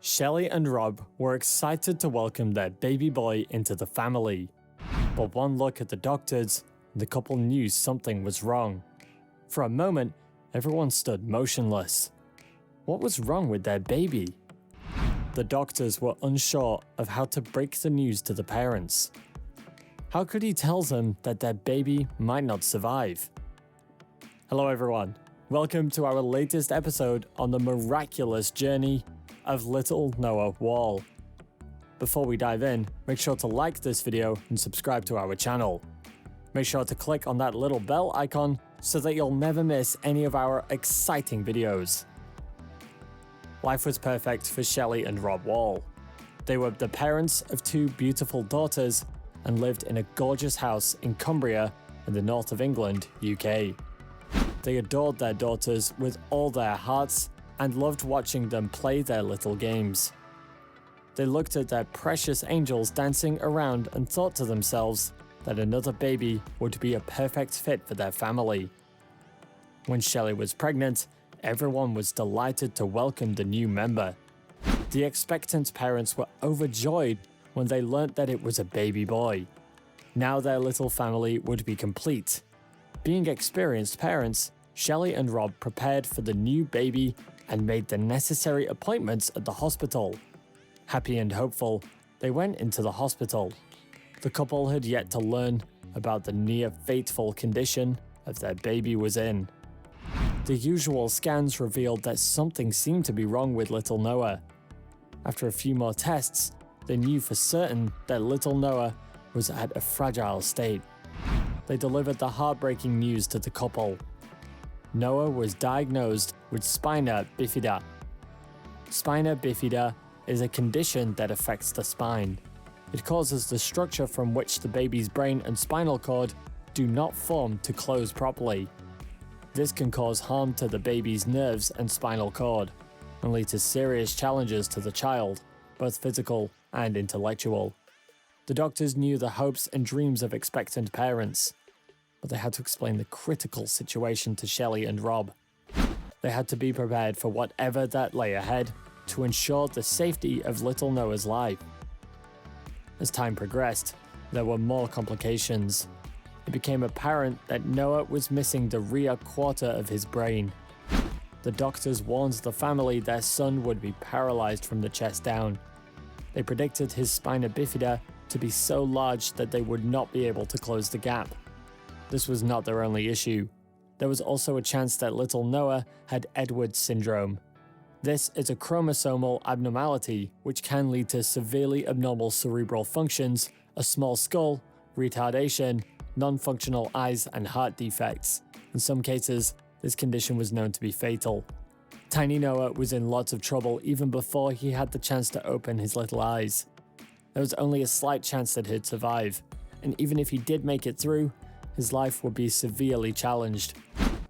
Shelly and Rob were excited to welcome their baby boy into the family. But one look at the doctors, the couple knew something was wrong. For a moment, everyone stood motionless. What was wrong with their baby? The doctors were unsure of how to break the news to the parents. How could he tell them that their baby might not survive? Hello everyone, welcome to our latest episode on the miraculous journey of little Noah Wall. Before we dive in, make sure to like this video and subscribe to our channel. Make sure to click on that little bell icon so that you'll never miss any of our exciting videos. Life was perfect for Shelly and Rob Wall. They were the parents of two beautiful daughters and lived in a gorgeous house in Cumbria in the north of England, UK. They adored their daughters with all their hearts and loved watching them play their little games. They looked at their precious angels dancing around and thought to themselves that another baby would be a perfect fit for their family. When Shelly was pregnant, everyone was delighted to welcome the new member. The expectant parents were overjoyed when they learnt that it was a baby boy. Now their little family would be complete. Being experienced parents, Shelly and Rob prepared for the new baby and made the necessary appointments at the hospital. Happy and hopeful, they went into the hospital. The couple had yet to learn about the near fateful condition of their baby was in. The usual scans revealed that something seemed to be wrong with little Noah. After a few more tests, they knew for certain that little Noah was at a fragile state. They delivered the heartbreaking news to the couple. Noah was diagnosed with spina bifida. Spina bifida is a condition that affects the spine. It causes the structure from which the baby's brain and spinal cord do not form to close properly. This can cause harm to the baby's nerves and spinal cord, and lead to serious challenges to the child, both physical and intellectual. The doctors knew the hopes and dreams of expectant parents, but they had to explain the critical situation to Shelly and Rob. They had to be prepared for whatever that lay ahead to ensure the safety of little Noah's life. As time progressed, there were more complications. It became apparent that Noah was missing the rear quarter of his brain. The doctors warned the family their son would be paralyzed from the chest down. They predicted his spina bifida to be so large that they would not be able to close the gap. This was not their only issue. There was also a chance that little Noah had Edwards syndrome. This is a chromosomal abnormality which can lead to severely abnormal cerebral functions, a small skull, retardation, non-functional eyes and heart defects. In some cases, this condition was known to be fatal. Tiny Noah was in lots of trouble even before he had the chance to open his little eyes. There was only a slight chance that he'd survive, and even if he did make it through, his life would be severely challenged.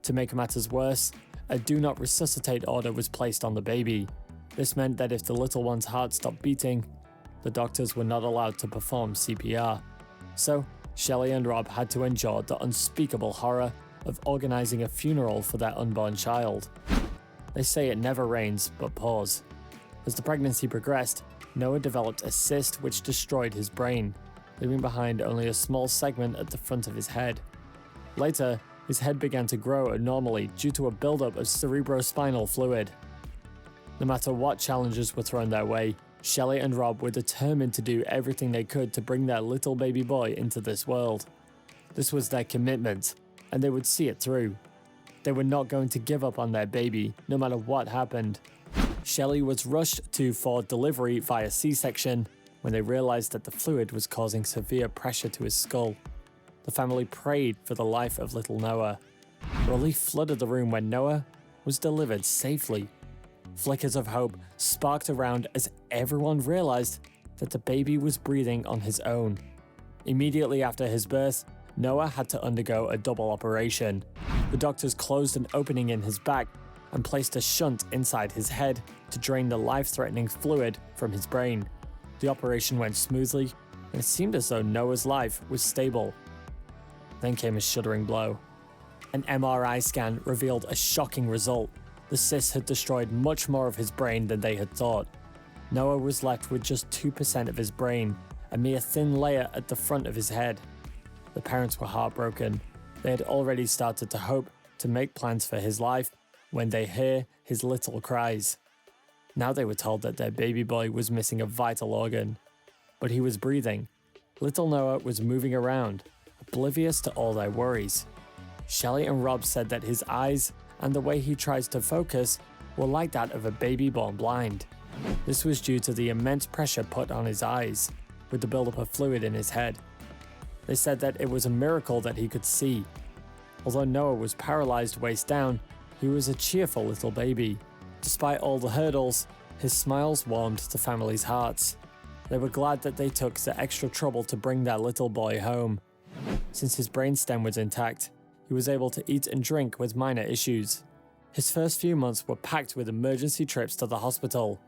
To make matters worse, a do not resuscitate order was placed on the baby. This meant that if the little one's heart stopped beating, the doctors were not allowed to perform CPR. So, Shelly and Rob had to endure the unspeakable horror of organizing a funeral for their unborn child. They say it never rains, but pours. As the pregnancy progressed, Noah developed a cyst which destroyed his brain, leaving behind only a small segment at the front of his head. Later, his head began to grow abnormally due to a buildup of cerebrospinal fluid. No matter what challenges were thrown their way, Shelly and Rob were determined to do everything they could to bring their little baby boy into this world. This was their commitment, and they would see it through. They were not going to give up on their baby, no matter what happened. Shelly was rushed for delivery via C-section when they realized that the fluid was causing severe pressure to his skull. The family prayed for the life of little Noah. Relief flooded the room when Noah was delivered safely. Flickers of hope sparked around as everyone realized that the baby was breathing on his own. Immediately after his birth, Noah had to undergo a double operation. The doctors closed an opening in his back and placed a shunt inside his head to drain the life-threatening fluid from his brain. The operation went smoothly, and it seemed as though Noah's life was stable. Then came a shuddering blow. An MRI scan revealed a shocking result. The cyst had destroyed much more of his brain than they had thought. Noah was left with just 2% of his brain, a mere thin layer at the front of his head. The parents were heartbroken. They had already started to hope to make plans for his life when they hear his little cries. Now they were told that their baby boy was missing a vital organ. But he was breathing. Little Noah was moving around, oblivious to all their worries. Shelly and Rob said that his eyes and the way he tries to focus were like that of a baby born blind. This was due to the immense pressure put on his eyes, with the buildup of fluid in his head. They said that it was a miracle that he could see. Although Noah was paralyzed waist down, he was a cheerful little baby. Despite all the hurdles, his smiles warmed the family's hearts. They were glad that they took the extra trouble to bring their little boy home. Since his brainstem was intact, he was able to eat and drink with minor issues. His first few months were packed with emergency trips to the hospital.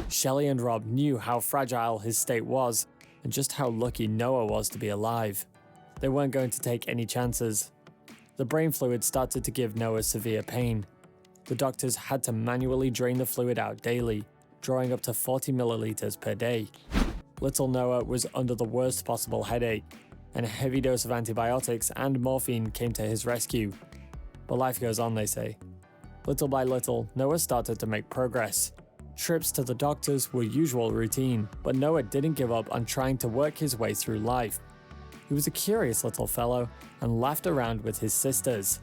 Shelly and Rob knew how fragile his state was and just how lucky Noah was to be alive. They weren't going to take any chances. The brain fluid started to give Noah severe pain. The doctors had to manually drain the fluid out daily, drawing up to 40 milliliters per day. Little Noah was under the worst possible headache, and a heavy dose of antibiotics and morphine came to his rescue. But life goes on, they say. Little by little, Noah started to make progress. Trips to the doctors were usual routine, but Noah didn't give up on trying to work his way through life. He was a curious little fellow and laughed around with his sisters.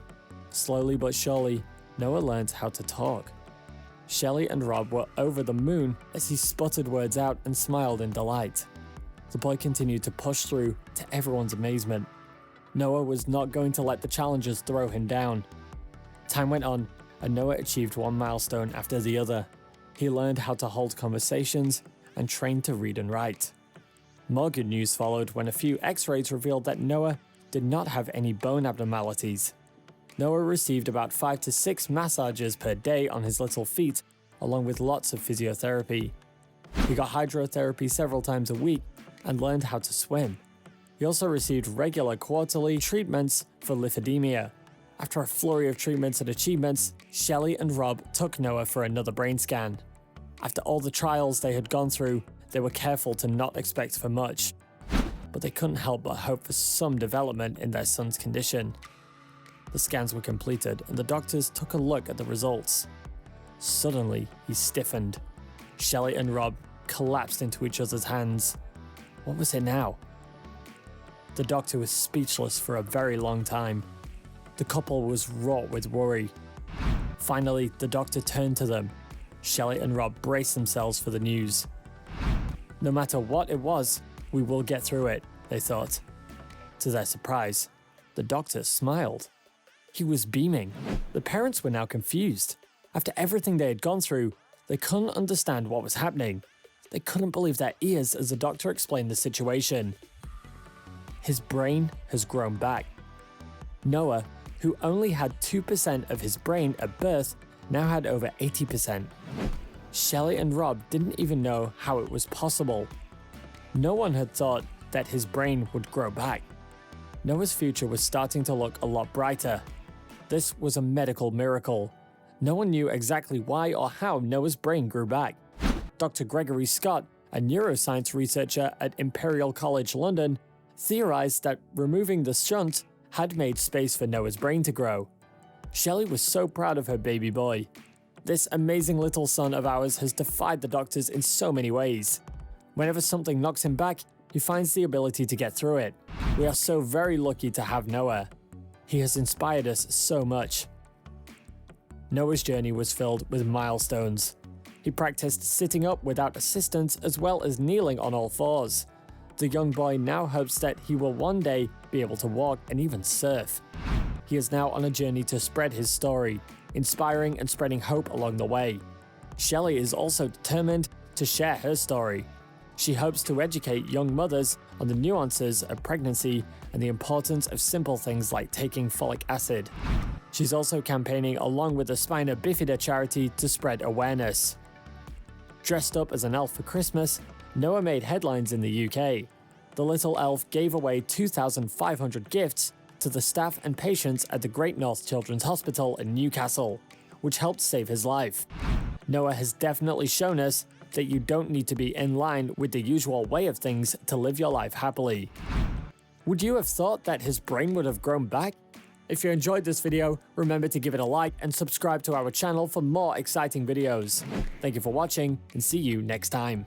Slowly but surely, Noah learned how to talk. Shelly and Rob were over the moon as he sputtered words out and smiled in delight. The boy continued to push through, to everyone's amazement. Noah was not going to let the challenges throw him down. Time went on, and Noah achieved one milestone after the other. He learned how to hold conversations and trained to read and write. More good news followed when a few x-rays revealed that Noah did not have any bone abnormalities. Noah received about 5 to 6 massages per day on his little feet, along with lots of physiotherapy. He got hydrotherapy several times a week and learned how to swim. He also received regular quarterly treatments for lipidemia. After a flurry of treatments and achievements, Shelly and Rob took Noah for another brain scan. After all the trials they had gone through, they were careful to not expect for much. But they couldn't help but hope for some development in their son's condition. The scans were completed and the doctors took a look at the results. Suddenly, he stiffened. Shelly and Rob collapsed into each other's hands. What was it now? The doctor was speechless for a very long time. The couple was wrought with worry. Finally, the doctor turned to them. Shelly and Rob braced themselves for the news. No matter what it was, we will get through it, they thought. To their surprise, the doctor smiled. He was beaming. The parents were now confused. After everything they had gone through, they couldn't understand what was happening. They couldn't believe their ears as the doctor explained the situation. His brain has grown back. Noah, who only had 2% of his brain at birth, now had over 80%. Shelly and Rob didn't even know how it was possible. No one had thought that his brain would grow back. Noah's future was starting to look a lot brighter. This was a medical miracle. No one knew exactly why or how Noah's brain grew back. Dr. Gregory Scott, a neuroscience researcher at Imperial College London, theorized that removing the shunt had made space for Noah's brain to grow. Shelly was so proud of her baby boy. This amazing little son of ours has defied the doctors in so many ways. Whenever something knocks him back, he finds the ability to get through it. We are so very lucky to have Noah. He has inspired us so much. Noah's journey was filled with milestones. He practiced sitting up without assistance as well as kneeling on all fours. The young boy now hopes that he will one day be able to walk and even surf. He is now on a journey to spread his story, inspiring and spreading hope along the way. Shelly is also determined to share her story. She hopes to educate young mothers on the nuances of pregnancy and the importance of simple things like taking folic acid. She's also campaigning along with the Spina Bifida charity to spread awareness. Dressed up as an elf for Christmas, Noah made headlines in the UK. The little elf gave away 2,500 gifts to the staff and patients at the Great North Children's Hospital in Newcastle, which helped save his life. Noah has definitely shown us that you don't need to be in line with the usual way of things to live your life happily. Would you have thought that his brain would have grown back? If you enjoyed this video, remember to give it a like and subscribe to our channel for more exciting videos. Thank you for watching, and see you next time.